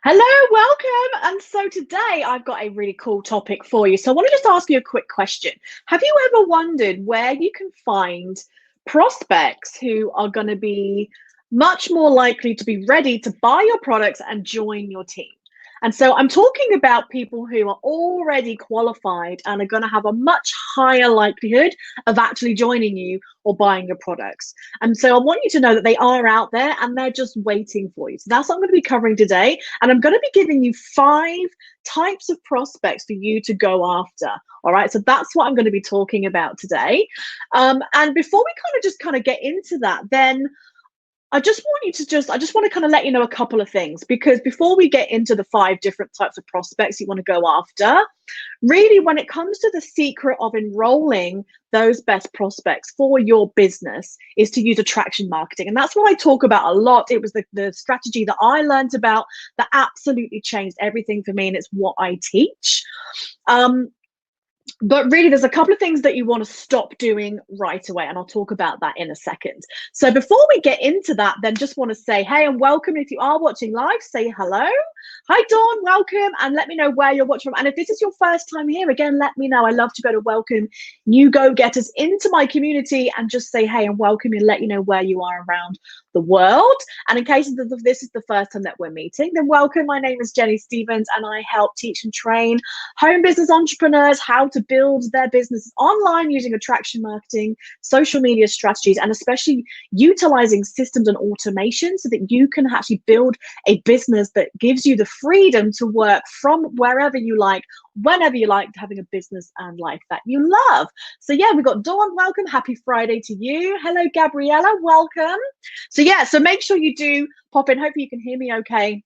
Hello, welcome. And so today I've got a really cool topic for you. So I want to just ask you a quick question. Have you ever wondered where you can find prospects who are going to be much more likely to be ready to buy your products and join your team? And so I'm talking about people who are already qualified and are going to have a much higher likelihood of actually joining you or buying your products. And so I want you to know that they are out there and they're just waiting for you. So that's what I'm going to be covering today. And I'm going to be giving you 5 types of prospects for you to go after. All right. So that's what I'm going to be talking about today. And before we just get into that, then I just want to kind of let you know a couple of things, because before we get into the 5 different types of prospects you want to go after, really when it comes to the secret of enrolling those best prospects for your business is to use attraction marketing. And that's what I talk about a lot. It was the strategy that I learned about that absolutely changed everything for me. And it's what I teach. But really, there's a couple of things that you want to stop doing right away, and I'll talk about that in a second. So before we get into that, then just want to say hey and welcome. If you are watching live, say hello. Hi Dawn, welcome, and let me know where you're watching from. And if this is your first time here, again, let me know. I love to be able to welcome new go-getters into my community and just say hey and welcome and let you know where you are around the world. And in case this is the first time that we're meeting, then welcome. My name is Jenny Stevens and I help teach and train home business entrepreneurs how to build their businesses online using attraction marketing, social media strategies, and especially utilizing systems and automation so that you can actually build a business that gives you the freedom to work from wherever you like, whenever you like, having a business and life that you love. So yeah, we've got Dawn, welcome. Happy Friday to you. Hello, Gabriella, welcome. So make sure you do pop in. Hopefully you can hear me okay.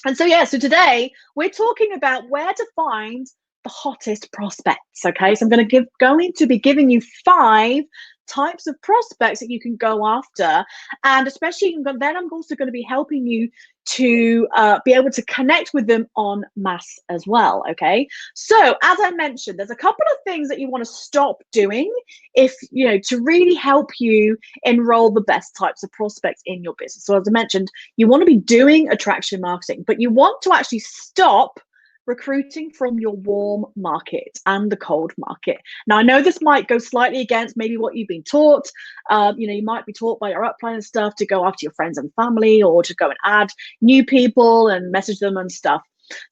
And so today we're talking about where to find the hottest prospects. Okay, so I'm going to be giving you 5 types of prospects that you can go after, and especially then I'm also going to be helping you to be able to connect with them en masse as well. Okay, so as I mentioned, there's a couple of things that you want to stop doing if to really help you enroll the best types of prospects in your business. So as I mentioned, you want to be doing attraction marketing, but you want to actually stop recruiting from your warm market and the cold market. Now, I know this might go slightly against maybe what you've been taught. You might be taught by your upline and stuff to go after your friends and family, or to go and add new people and message them and stuff.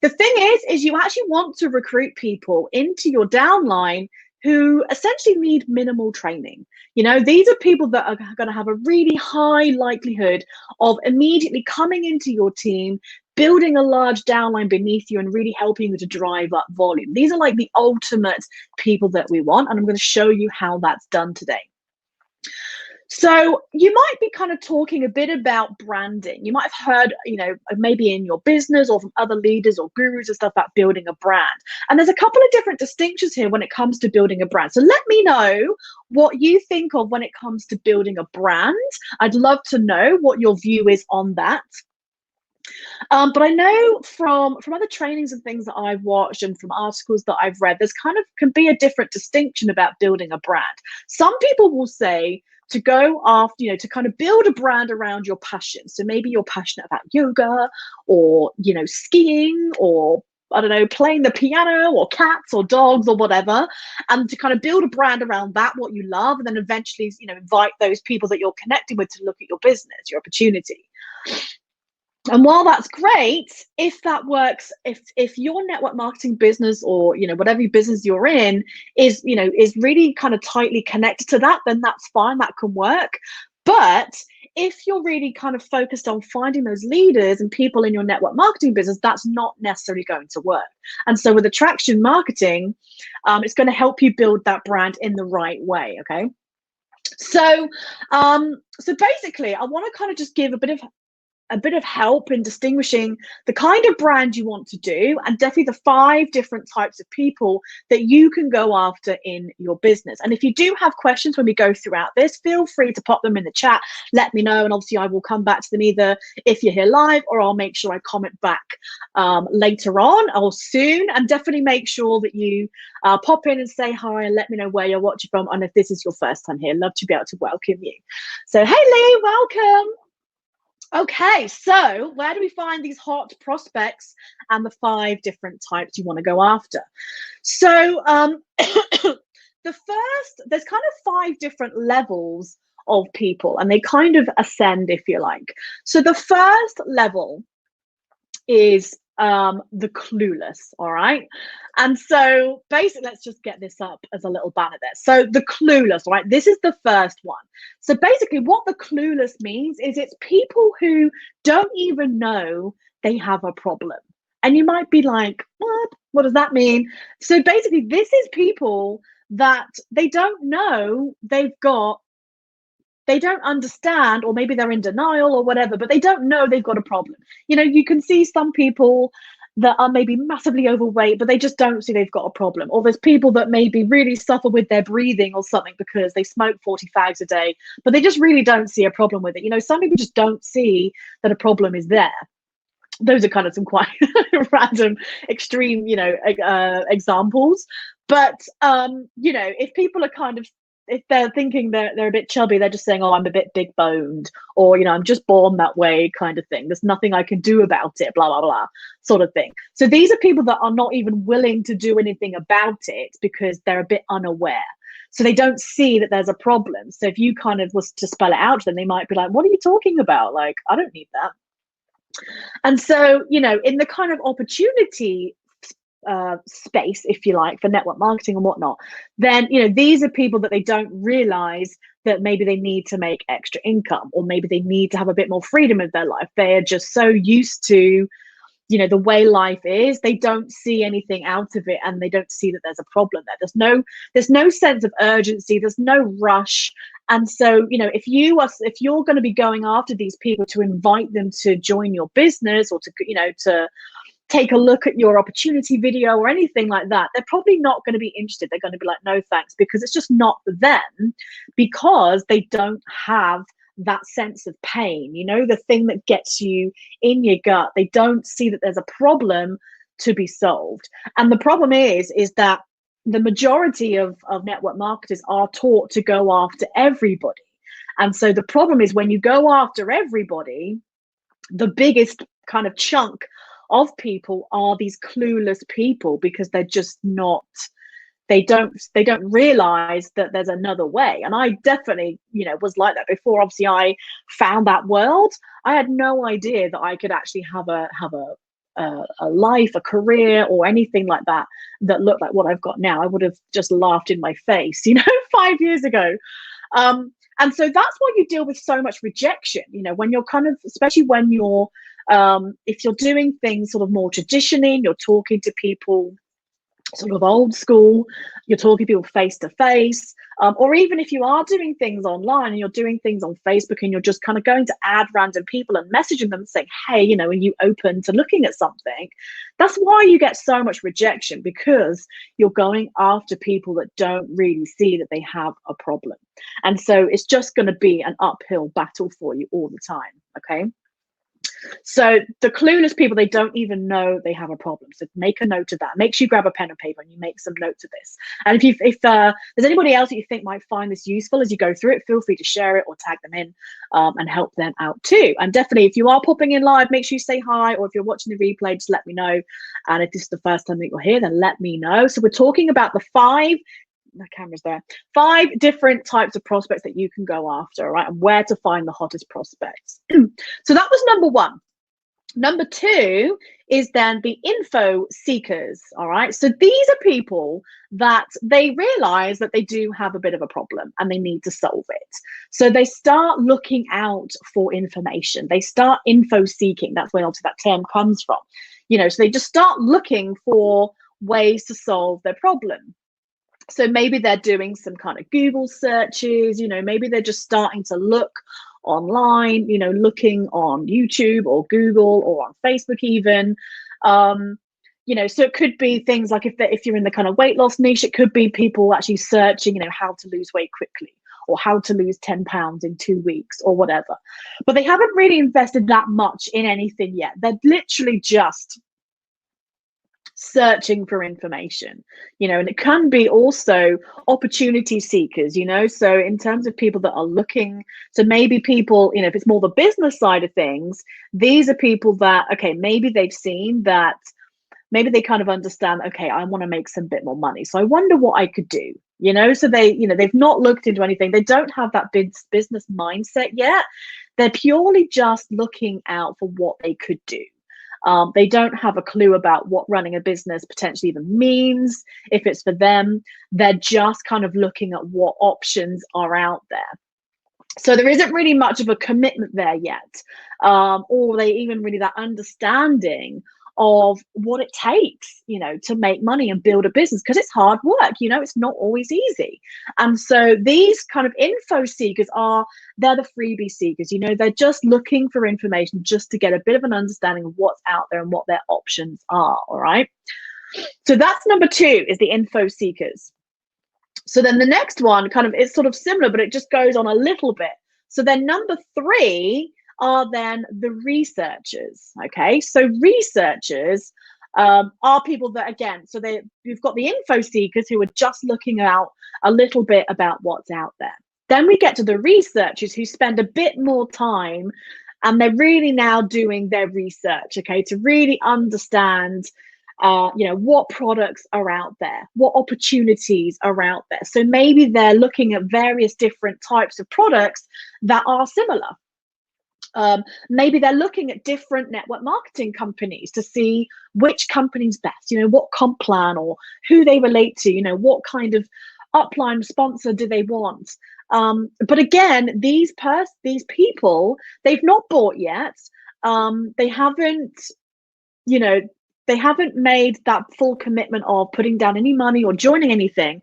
The thing is you actually want to recruit people into your downline who essentially need minimal training. These are people that are going to have a really high likelihood of immediately coming into your team, building a large downline beneath you and really helping you to drive up volume. These are like the ultimate people that we want, and I'm going to show you how that's done today. So you might be kind of talking a bit about branding. You might have heard, maybe in your business or from other leaders or gurus and stuff about building a brand. And there's a couple of different distinctions here when it comes to building a brand. So let me know what you think of when it comes to building a brand. I'd love to know what your view is on that. But I know from other trainings and things that I've watched and from articles that I've read, there's can be a different distinction about building a brand. Some people will say to go after, to kind of build a brand around your passion. So maybe you're passionate about yoga or, skiing, or I don't know, playing the piano or cats or dogs or whatever, and to kind of build a brand around that, what you love, and then eventually, invite those people that you're connecting with to look at your business, your opportunity. And while that's great, if that works, if your network marketing business or whatever business you're in is really kind of tightly connected to that, then that's fine, that can work. But if you're really kind of focused on finding those leaders and people in your network marketing business, that's not necessarily going to work. And so with attraction marketing, it's going to help you build that brand in the right way. Okay. So basically, I want to kind of just give a bit of help in distinguishing the kind of brand you want to do, and definitely the 5 different types of people that you can go after in your business. And if you do have questions when we go throughout this, feel free to pop them in the chat, let me know, and obviously I will come back to them either if you're here live, or I'll make sure I comment back later on or soon. And definitely make sure that you pop in and say hi and let me know where you're watching from, and if this is your first time here, love to be able to welcome you. So hey Lee, welcome. Okay, so where do we find these hot prospects and the 5 different types you want to go after? So, there's kind of 5 different levels of people, and they kind of ascend, if you like. So, the first level is the clueless, all right? And so basically, let's just get this up as a little banner there. So the clueless, right? This is the first one. So basically, what the clueless means is it's people who don't even know they have a problem. And you might be like, what? What does that mean? So basically, this is people that they don't know they don't understand, or maybe they're in denial or whatever, but they don't know they've got a problem. You know, you can see some people that are maybe massively overweight, but they just don't see they've got a problem. Or there's people that maybe really suffer with their breathing or something because they smoke 40 fags a day, but they just really don't see a problem with it. You know, some people just don't see that a problem is there. Those are kind of some quite random, extreme, examples. But if people are kind of, if they're thinking they're a bit chubby, they're just saying, "Oh, I'm a bit big boned," or I'm just born that way, kind of thing. There's nothing I can do about it, blah blah blah, sort of thing. So these are people that are not even willing to do anything about it because they're a bit unaware. So they don't see that there's a problem. So if you kind of was to spell it out to them, they might be like, "What are you talking about? Like, I don't need that." And so, in the kind of opportunity space, if you like, for network marketing and whatnot, then, these are people that they don't realize that maybe they need to make extra income, or maybe they need to have a bit more freedom of their life. They are just so used to, the way life is, they don't see anything out of it, and they don't see that there's a problem there. There's no sense of urgency, there's no rush. And so, if you're going to be going after these people to invite them to join your business, or to take a look at your opportunity video or anything like that, they're probably not going to be interested. They're going to be like, "No thanks," because it's just not for them, because they don't have that sense of pain, the thing that gets you in your gut. They don't see that there's a problem to be solved. And the problem is that the majority of network marketers are taught to go after everybody. And so the problem is, when you go after everybody, the biggest kind of chunk of people are these clueless people, because they're just not, they don't realize that there's another way. And I definitely, was like that before. Obviously, I found that world. I had no idea that I could actually have a life, a career, or anything like that that looked like what I've got now. I would have just laughed in my face, 5 years ago. And so that's why you deal with so much rejection, when you're kind of, especially when you're, if you're doing things sort of more traditionally, you're talking to people sort of old school, you're talking to people face to face, or even if you are doing things online and you're doing things on Facebook, and you're just kind of going to add random people and messaging them saying, "Hey, are you open to looking at something?" That's why you get so much rejection, because you're going after people that don't really see that they have a problem. And so it's just going to be an uphill battle for you all the time. Okay. So the clueless people, they don't even know they have a problem. So make a note of that. Make sure you grab a pen and paper and you make some notes of this. And if there's anybody else that you think might find this useful as you go through it, feel free to share it or tag them in, and help them out too. And definitely, if you are popping in live, make sure you say hi, or if you're watching the replay, just let me know. And if this is the first time that you're here, then let me know. So we're talking about the camera's there, 5 different types of prospects that you can go after, right? And where to find the hottest prospects. So that was number 1. Number 2 is then the info seekers. All right. So these are people that they realize that they do have a bit of a problem and they need to solve it. So they start looking out for information. They start info seeking. That's where obviously that term comes from. So they just start looking for ways to solve their problem. So maybe they're doing some kind of Google searches, maybe they're just starting to look online, looking on YouTube or Google or on Facebook even. So it could be things like, if you're in the kind of weight loss niche, it could be people actually searching, how to lose weight quickly, or how to lose 10 pounds in 2 weeks, or whatever. But they haven't really invested that much in anything yet. They're literally just searching for information, and it can be also opportunity seekers, so in terms of people that are looking, so maybe people, if it's more the business side of things, these are people that, okay, maybe they've seen that, maybe they kind of understand, okay, I want to make some bit more money, so I wonder what I could do, so they've not looked into anything, they don't have that business mindset yet, they're purely just looking out for what they could do. They don't have a clue about what running a business potentially even means, if it's for them. They're just kind of looking at what options are out there. So there isn't really much of a commitment there yet, or they even really that understanding of what it takes, to make money and build a business, because it's hard work, it's not always easy. And so these kind of info seekers they're the freebie seekers, they're just looking for information just to get a bit of an understanding of what's out there and what their options are. All right. So that's number 2, is the info seekers. So then the next one kind of is sort of similar, but it just goes on a little bit. So then number 3 are then the researchers. Okay, so researchers are people that, again, so you've got the info seekers who are just looking out a little bit about what's out there. Then we get to the researchers who spend a bit more time, and they're really now doing their research, okay, to really understand what products are out there, what opportunities are out there. So maybe they're looking at various different types of products that are similar. Maybe they're looking at different network marketing companies to see which company's best, what comp plan or who they relate to, what kind of upline sponsor do they want. But again, these people, they've not bought yet. They haven't, they haven't made that full commitment of putting down any money or joining anything,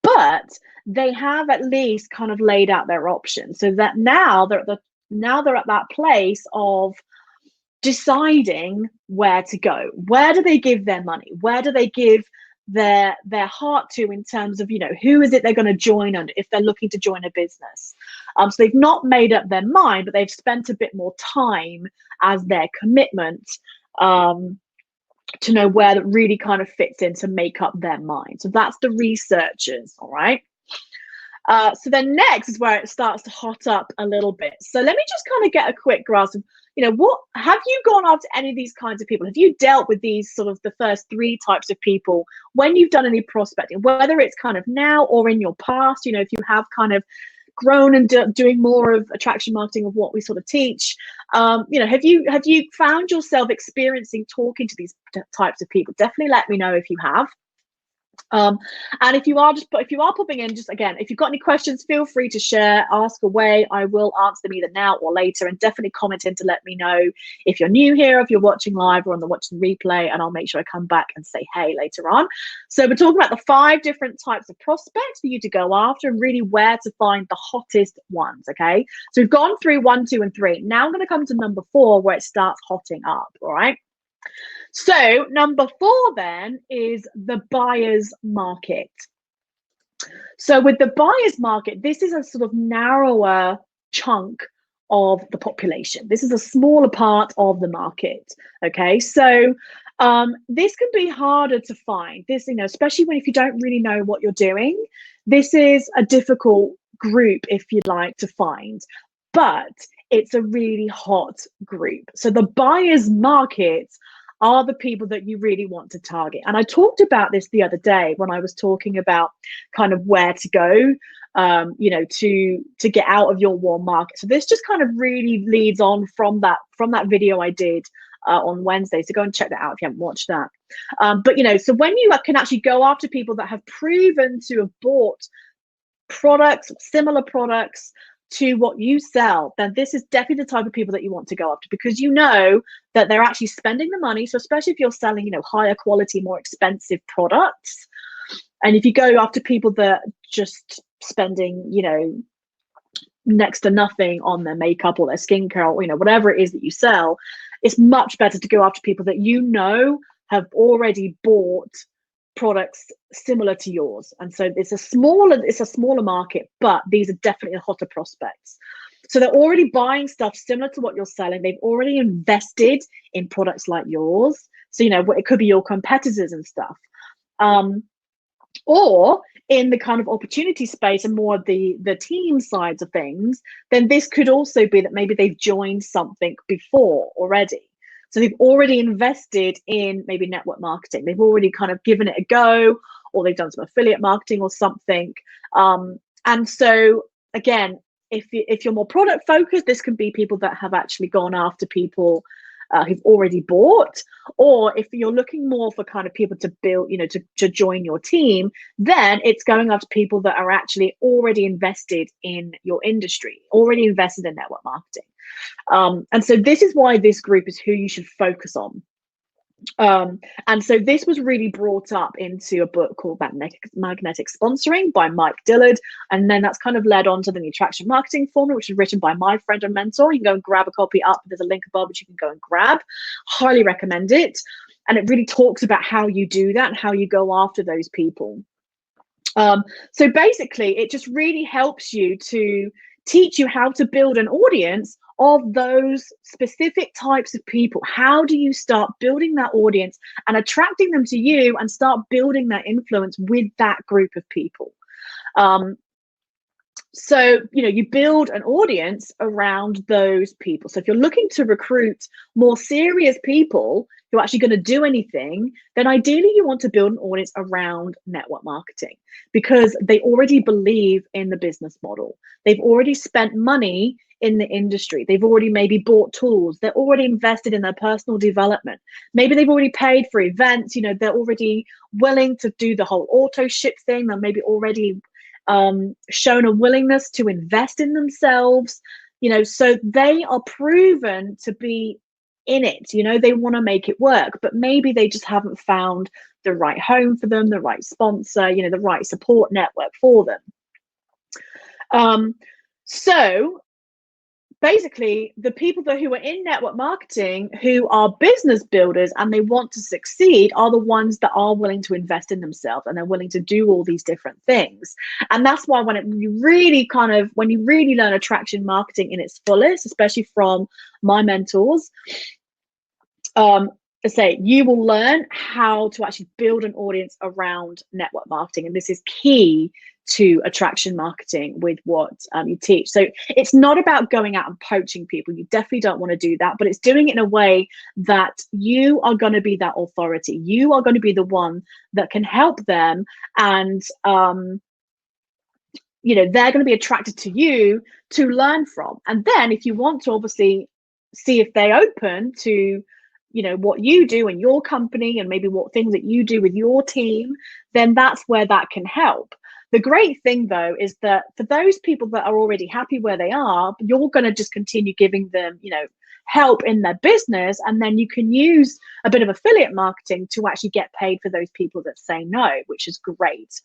but they have at least kind of laid out their options, so that now they're at that place of deciding where to go. Where do they give their money? Where do they give their heart to, in terms of, who is it they're going to join under if they're looking to join a business? So they've not made up their mind, but they've spent a bit more time as their commitment, to know where that really kind of fits in to make up their mind. So that's the researchers. All right. So then next is where it starts to hot up a little bit. So let me just kind of get a quick grasp of, what have you gone after any of these kinds of people? Have you dealt with these sort of the first 3 types of people when you've done any prospecting, whether it's kind of now or in your past, if you have kind of grown and doing more of attraction marketing, of what we sort of teach, have you found yourself experiencing talking to these types of people? Definitely let me know if you have. And if you are popping in, just again, if you've got any questions, feel free to share, ask away. I will answer them either now or later, and definitely comment in to let me know if you're new here, if you're watching live or on the watching replay, and I'll make sure I come back and say hey later on. So we're talking about the 5 different types of prospects for you to go after, and really where to find the hottest ones. Okay, so we've gone through 1, 2, and 3. Now I'm going to come to number 4, where it starts hotting up. All right. So number 4 then is the buyer's market. So with the buyer's market, this is a sort of narrower chunk of the population. This is a smaller part of the market. Okay, so this can be harder to find. This, especially if you don't really know what you're doing, this is a difficult group, if you'd like, to find. But it's a really hot group. So the buyer's market are the people that you really want to target. And I talked about this the other day when I was talking about kind of where to go, to get out of your warm market. So this just kind of really leads on from that video I did on Wednesday. So go and check that out if you haven't watched that. But so when you can actually go after people that have proven to have bought products, similar products to what you sell, then this is definitely the type of people that you want to go after, because that they're actually spending the money. So especially if you're selling, higher quality, more expensive products, and if you go after people that just spending, next to nothing on their makeup or their skincare, or whatever it is that you sell, it's much better to go after people that have already bought products similar to yours. And so it's a smaller market, but these are definitely the hotter prospects. So they're already buying stuff similar to what you're selling. They've already invested in products like yours. So, it could be your competitors and stuff. Or in the kind of opportunity space and more of the team sides of things, then this could also be that maybe they've joined something before already. So they've already invested in maybe network marketing. They've already kind of given it a go, or they've done some affiliate marketing or something. And so again, if you're more product focused, this can be people that have actually gone after people who've already bought. Or if you're looking more for kind of people to build, to join your team, then it's going after people that are actually already invested in your industry, already invested in network marketing. And so this is why this group is who you should focus on. And so this was really brought up into a book called Magnetic Sponsoring by Mike Dillard. And then that's kind of led on to the Attraction Marketing Formula, which is written by my friend and mentor. You can go and grab a copy up. There's a link above which you can go and grab. Highly recommend it. And it really talks about how you do that and how you go after those people. So basically, it just really helps you to teach you how to build an audience of those specific types of people. How do you start building that audience and attracting them to you and start building that influence with that group of people? So, you build an audience around those people. So if you're looking to recruit more serious people who are actually going to do anything, then ideally you want to build an audience around network marketing because they already believe in the business model. They've already spent money in the industry. They've already maybe bought tools. They're already invested in their personal development. Maybe they've already paid for events. They're already willing to do the whole auto ship thing. They're maybe already shown a willingness to invest in themselves, so they are proven to be in it. They want to make it work, but maybe they just haven't found the right home for them, the right sponsor, the right support network for them. So basically, the people who are in network marketing, who are business builders and they want to succeed, are the ones that are willing to invest in themselves and they're willing to do all these different things. And that's why when you really learn attraction marketing in its fullest, especially from my mentors, you will learn how to actually build an audience around network marketing. And this is key to attraction marketing with what you teach. So it's not about going out and poaching people. You definitely don't want to do that, but it's doing it in a way that you are going to be that authority. You are going to be the one that can help them, and they're going to be attracted to you to learn from. And then if you want to obviously see if they're open to what you do in your company and maybe what things that you do with your team, then that's where that can help. The great thing, though, is that for those people that are already happy where they are, you're going to just continue giving them, help in their business. And then you can use a bit of affiliate marketing to actually get paid for those people that say no, which is great.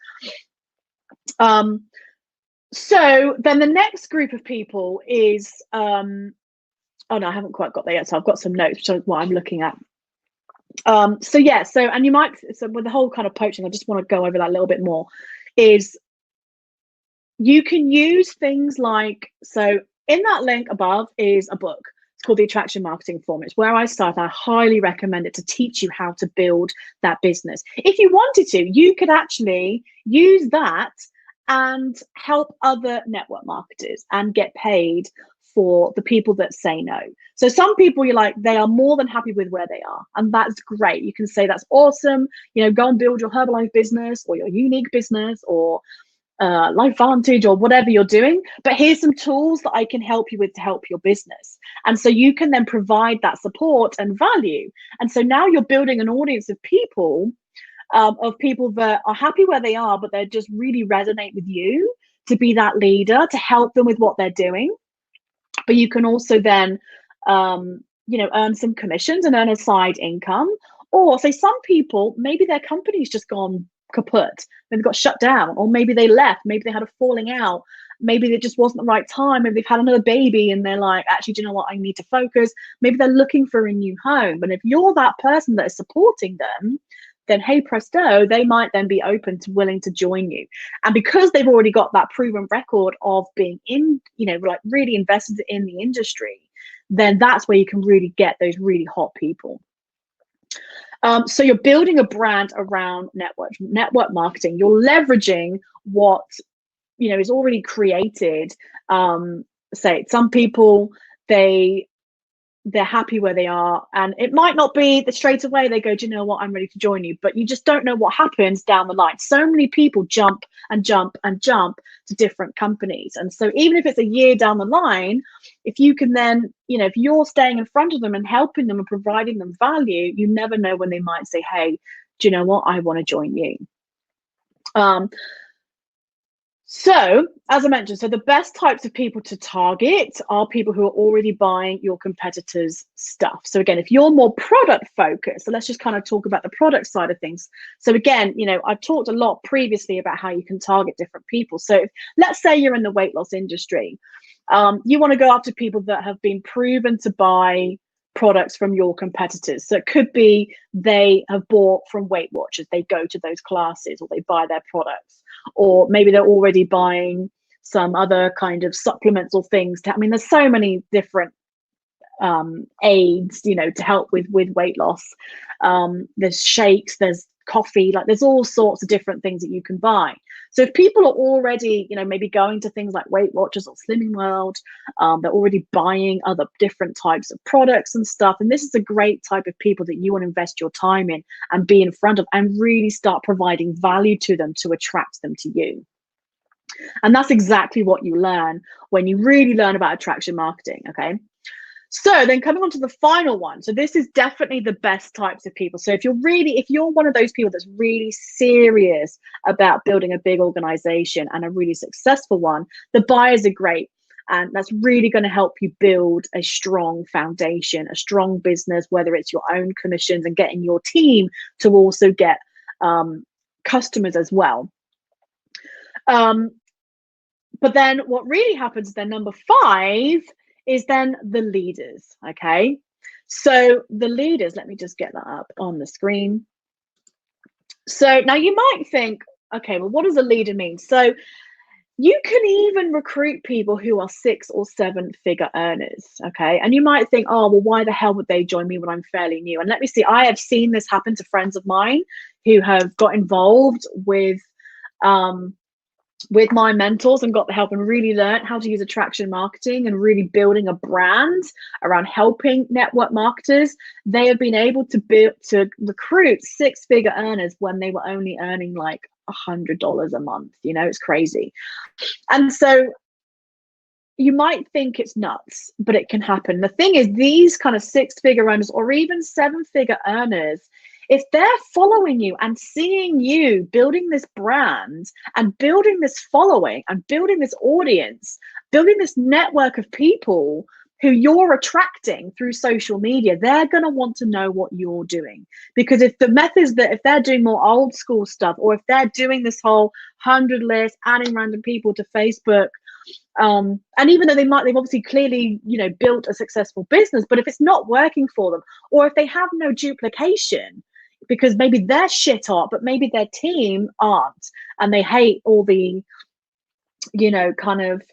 So then the next group of people is, oh no, I haven't quite got there yet. So I've got some notes, which is what I'm looking at. And with the whole kind of poaching, I just want to go over that a little bit more, is you can use things like, so in that link above is a book. It's called The Attraction Marketing Formula. It's where I started. I highly recommend it to teach you how to build that business. If you wanted to, you could actually use that and help other network marketers and get paid for the people that say no. So some people, they are more than happy with where they are, and that's great. You can say that's awesome. Go and build your Herbalife business or your unique business or LifeVantage or whatever you're doing. But here's some tools that I can help you with to help your business. And so you can then provide that support and value. And so now you're building an audience of people that are happy where they are, but they just really resonate with you to be that leader, to help them with what they're doing. But you can also then, earn some commissions and earn a side income. Or say some people, maybe their company's just gone kaput, they've got shut down, or maybe they left, maybe they had a falling out, maybe it just wasn't the right time, maybe they've had another baby and they're like, actually, do you know what, I need to focus. Maybe they're looking for a new home. And if you're that person that is supporting them, then hey presto, they might then be open to willing to join you. And because they've already got that proven record of being in, really invested in the industry, then that's where you can really get those really hot people. So you're building a brand around network marketing. You're leveraging what is already created. Say some people, they're happy where they are, and it might not be that straight away they go, do you know what, I'm ready to join you, but you just don't know what happens down the line. So many people jump and jump and jump to different companies, and so even if it's a year down the line, if you can then, if you're staying in front of them and helping them and providing them value, you never know when they might say, hey, do you know what, I want to join you. So, as I mentioned, so the best types of people to target are people who are already buying your competitors' stuff. So again, if you're more product focused, so let's just kind of talk about the product side of things. So again, I've talked a lot previously about how you can target different people. So let's say you're in the weight loss industry. You want to go after people that have been proven to buy products from your competitors. So it could be they have bought from Weight Watchers, they go to those classes, or they buy their products, or maybe they're already buying some other kind of supplements or things. There's so many different aids, to help with weight loss. There's shakes, there's coffee, like there's all sorts of different things that you can buy. So if people are already, maybe going to things like Weight Watchers or Slimming World, they're already buying other different types of products and stuff. And this is a great type of people that you want to invest your time in and be in front of, and really start providing value to them to attract them to you. And that's exactly what you learn when you really learn about attraction marketing, okay? So then coming on to the final one. So this is definitely the best types of people. So if you're one of those people that's really serious about building a big organization and a really successful one, the buyers are great. And that's really going to help you build a strong foundation, a strong business, whether it's your own commissions and getting your team to also get customers as well. But then what really happens then, number 5, is then the leaders, okay? So the leaders, let me just get that up on the screen. So now you might think, okay, well, what does a leader mean? So you can even recruit people who are 6 or 7 figure earners, okay? And you might think, oh, well, why the hell would they join me when I'm fairly new? And let me see, I have seen this happen to friends of mine who have got involved with my mentors and got the help and really learned how to use attraction marketing and really building a brand around helping network marketers. They have been able to recruit 6-figure earners when they were only earning like $100 a month. It's crazy. And so you might think it's nuts, but it can happen. The thing is, these kind of 6-figure earners or even 7-figure earners, if they're following you and seeing you building this brand and building this following and building this audience, building this network of people who you're attracting through social media, they're going to want to know what you're doing. Because if the methods that, if they're doing more old school stuff, or if they're doing this whole 100 list, adding random people to Facebook, and even though they've obviously clearly, built a successful business, but if it's not working for them, or if they have no duplication, because maybe they're shit hot, but maybe their team aren't, and they hate all the, kind of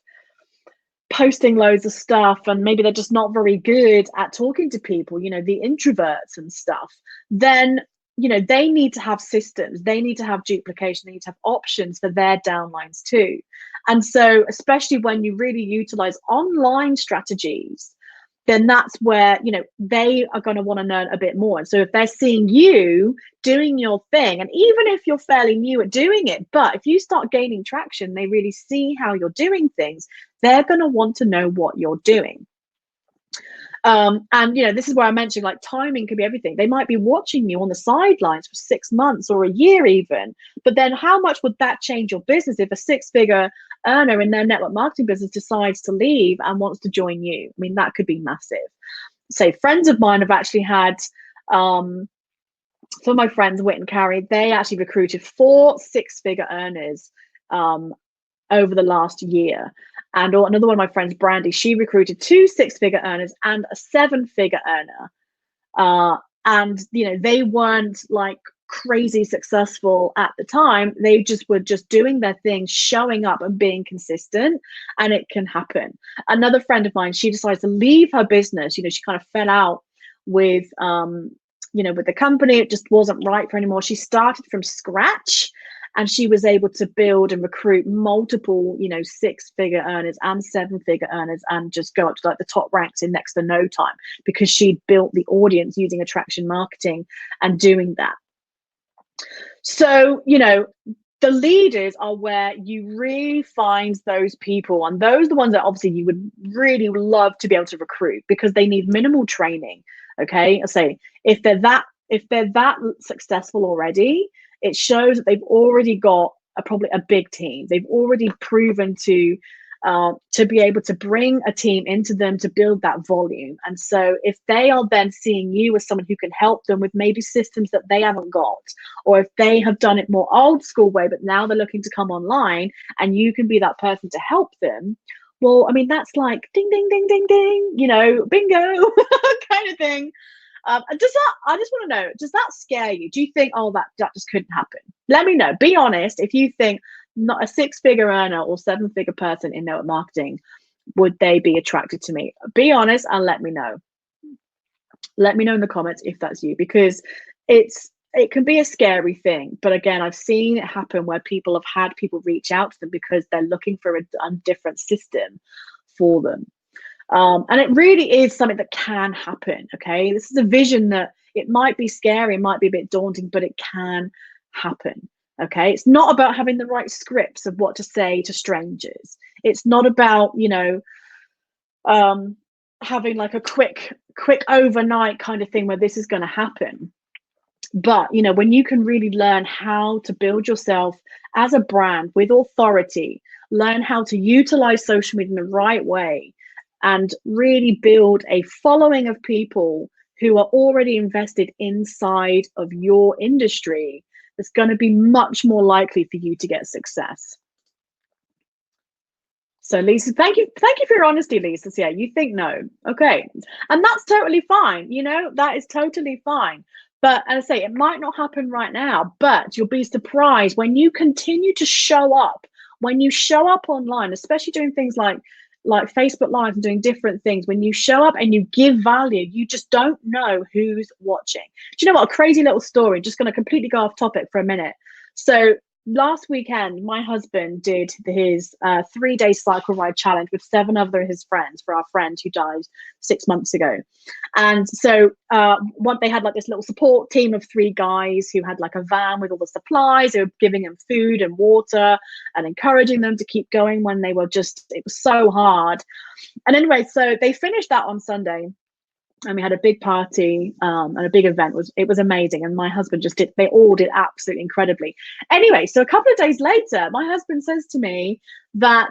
posting loads of stuff, and maybe they're just not very good at talking to people, the introverts and stuff, then, they need to have systems, they need to have duplication, they need to have options for their downlines too. And so, especially when you really utilize online strategies, then that's where, they are going to want to learn a bit more. And so if they're seeing you doing your thing, and even if you're fairly new at doing it, but if you start gaining traction, they really see how you're doing things, they're going to want to know what you're doing. And this is where I mentioned, like, timing can be everything. They might be watching you on the sidelines for 6 months or a year even, but then how much would that change your business if a 6-figure earner in their network marketing business decides to leave and wants to join you? That could be massive. So friends of mine have actually had, some of my friends, Whit and Carrie, they actually recruited 4 6-figure earners over the last year. And another one of my friends, Brandy, she recruited 2 6-figure earners and a 7-figure earner. And, they weren't like crazy successful at the time. They were just doing their thing, showing up and being consistent, and it can happen. Another friend of mine, she decided to leave her business. She kind of fell out with with the company, it just wasn't right for her anymore. She started from scratch, and she was able to build and recruit multiple, 6-figure earners and 7-figure earners, and just go up to like the top ranks in next to no time, because she built the audience using attraction marketing and doing that. So, the leaders are where you really find those people, and those are the ones that obviously you would really love to be able to recruit, because they need minimal training. Okay, I say if they're that successful already, it shows that they've already got probably a big team. They've already proven to be able to bring a team into them to build that volume. And so if they are then seeing you as someone who can help them with maybe systems that they haven't got, or if they have done it more old school way, but now they're looking to come online and you can be that person to help them, well, I mean, that's like ding, ding, ding, ding, ding, bingo kind of thing. I just want to know, does that scare you? Do you think, oh, that just couldn't happen? Let me know. Be honest. If you think not a 6-figure earner or 7-figure person in network marketing, would they be attracted to me? Be honest and let me know. Let me know in the comments if that's you, because it can be a scary thing. But again, I've seen it happen where people have had people reach out to them because they're looking for a different system for them. And it really is something that can happen. Okay, this is a vision that it might be scary, it might be a bit daunting, but it can happen. Okay, it's not about having the right scripts of what to say to strangers. It's not about having like a quick overnight kind of thing where this is going to happen. But when you can really learn how to build yourself as a brand with authority, learn how to utilize social media in the right way, and really build a following of people who are already invested inside of your industry, it's going to be much more likely for you to get success. So Lisa, thank you for your honesty, Lisa. So, yeah, you think no. Okay. And that's totally fine. That is totally fine. But as I say, it might not happen right now, but you'll be surprised when you continue to show up, when you show up online, especially doing things like Facebook Live and doing different things. When you show up and you give value, you just don't know who's watching. Do you know what? A crazy little story, just going to completely go off topic for a minute. So last weekend, my husband did his 3-day cycle ride challenge with 7 other his friends for our friend who died 6 months ago. And so they had like this little support team of 3 guys who had like a van with all the supplies. They were giving them food and water and encouraging them to keep going when it was so hard. And anyway, so they finished that on Sunday. And we had a big party and a big event. It was amazing. And my husband they all did absolutely incredibly. Anyway, so a couple of days later, my husband says to me that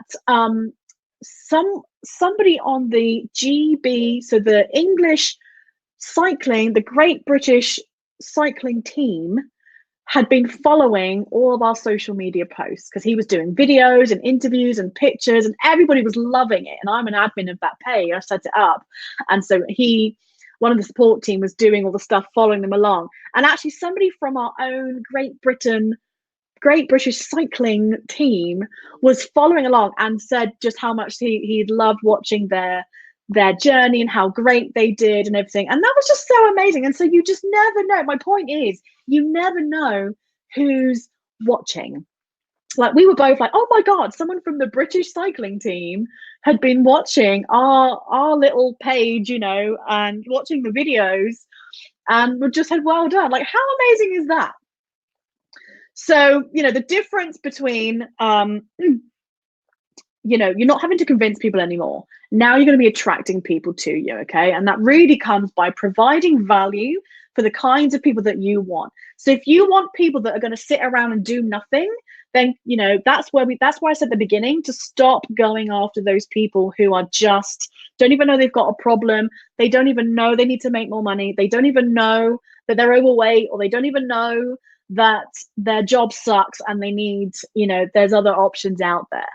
somebody on the GB, so the English cycling, the Great British Cycling team, had been following all of our social media posts, because he was doing videos and interviews and pictures, and everybody was loving it. And I'm an admin of that page. I set it up. And so one of the support team was doing all the stuff, following them along. And actually somebody from our own Great British Cycling team was following along and said just how much he loved watching their journey and how great they did and everything. And that was just so amazing. And so you just never know. My point is, you never know who's watching. Like, we were both like, oh my God, someone from the British cycling team had been watching our little page, and watching the videos, and we just said, well done. Like, how amazing is that? So, the difference between, you're not having to convince people anymore. Now you're going to be attracting people to you, okay? And that really comes by providing value for the kinds of people that you want. So if you want people that are going to sit around and do nothing, then that's why I said at the beginning to stop going after those people who are just don't even know they've got a problem. They don't even know they need to make more money. They don't even know that they're overweight, or they don't even know that their job sucks and they need, there's other options out there.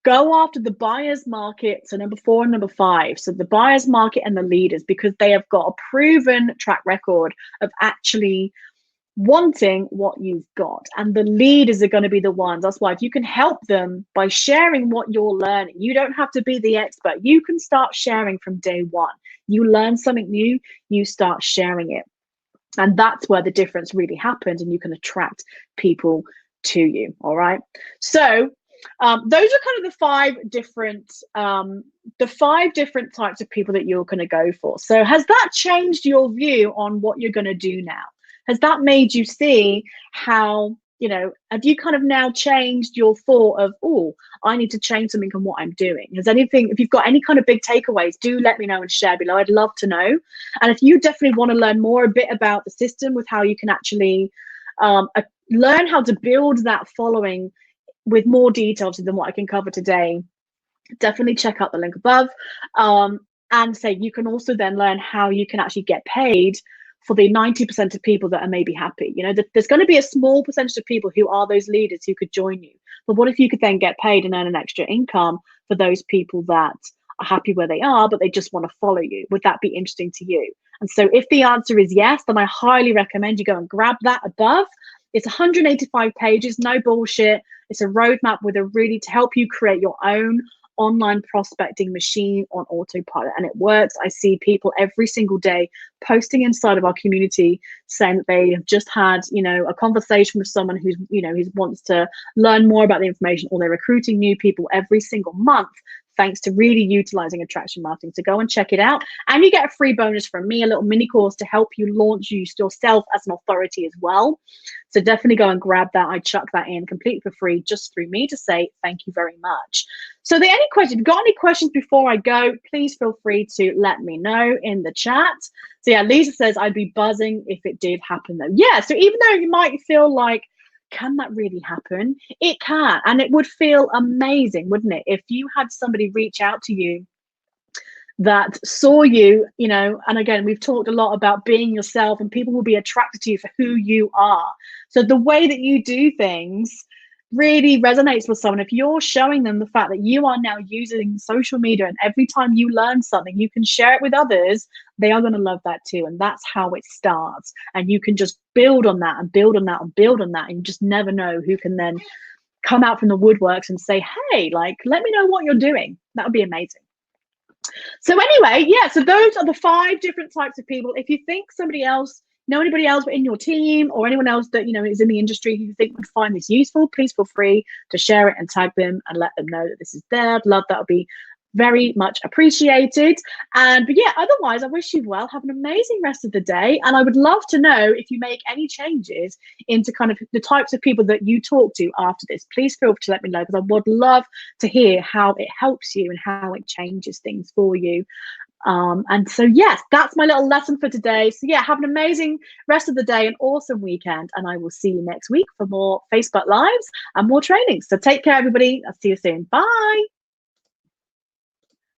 Go after the buyer's market, so number 4 and number 5. So the buyer's market and the leaders, because they have got a proven track record of actually wanting what you've got. And the leaders are going to be the ones. That's why if you can help them by sharing what you're learning, you don't have to be the expert. You can start sharing from day one. You learn something new, you start sharing it. And that's where the difference really happens, and you can attract people to you. All right. So those are kind of the five different types of people that you're going to go for. So has that changed your view on what you're going to do now? Has that made you see how, have you kind of now changed your thought of, oh, I need to change something on what I'm doing? If you've got any kind of big takeaways, do let me know and share below. I'd love to know. And if you definitely want to learn more a bit about the system with how you can actually learn how to build that following with more details than what I can cover today, definitely check out the link above. And say you can also then learn how you can actually get paid for the 90% of people that are maybe happy. There's going to be a small percentage of people who are those leaders who could join you. But what if you could then get paid and earn an extra income for those people that are happy where they are, but they just want to follow you? Would that be interesting to you? And so if the answer is yes, then I highly recommend you go and grab that above. It's 185 pages, no bullshit. It's a roadmap to help you create your own online prospecting machine on autopilot, and it works. I see people every single day posting inside of our community saying that they have just had a conversation with someone who wants to learn more about the information, or they're recruiting new people every single month thanks to really utilizing attraction marketing. So go and check it out, and you get a free bonus from me, a little mini course to help you launch yourself as an authority as well. So definitely go and grab that. I chuck that in completely for free just through me to say thank you very much. So if you've got any questions before I go, please feel free to let me know in the chat. So yeah, Lisa says, I'd be buzzing if it did happen though. Yeah, so even though you might feel like, can that really happen? It can, and it would feel amazing, wouldn't it? If you had somebody reach out to you that saw you, and again, we've talked a lot about being yourself, and people will be attracted to you for who you are. So the way that you do things really resonates with someone. If you're showing them the fact that you are now using social media, and every time you learn something, you can share it with others, they are going to love that too. And that's how it starts. And you can just build on that and build on that and build on that. And you just never know who can then come out from the woodworks and say, hey, let me know what you're doing. That would be amazing. So anyway, yeah, so those are the 5 different types of people. If you think somebody else, know anybody else in your team or anyone else that is in the industry who you think would find this useful, please feel free to share it and tag them and let them know that this is there. I'd love that. Would be very much appreciated. But yeah, otherwise I wish you well. Have an amazing rest of the day, and I would love to know if you make any changes into kind of the types of people that you talk to after this. Please feel free to let me know, because I would love to hear how it helps you and how it changes things for you. And so yes, that's my little lesson for today. So yeah, have an amazing rest of the day, an awesome weekend, and I will see you next week for more Facebook Lives and more trainings. So take care, everybody. I'll see you soon. Bye.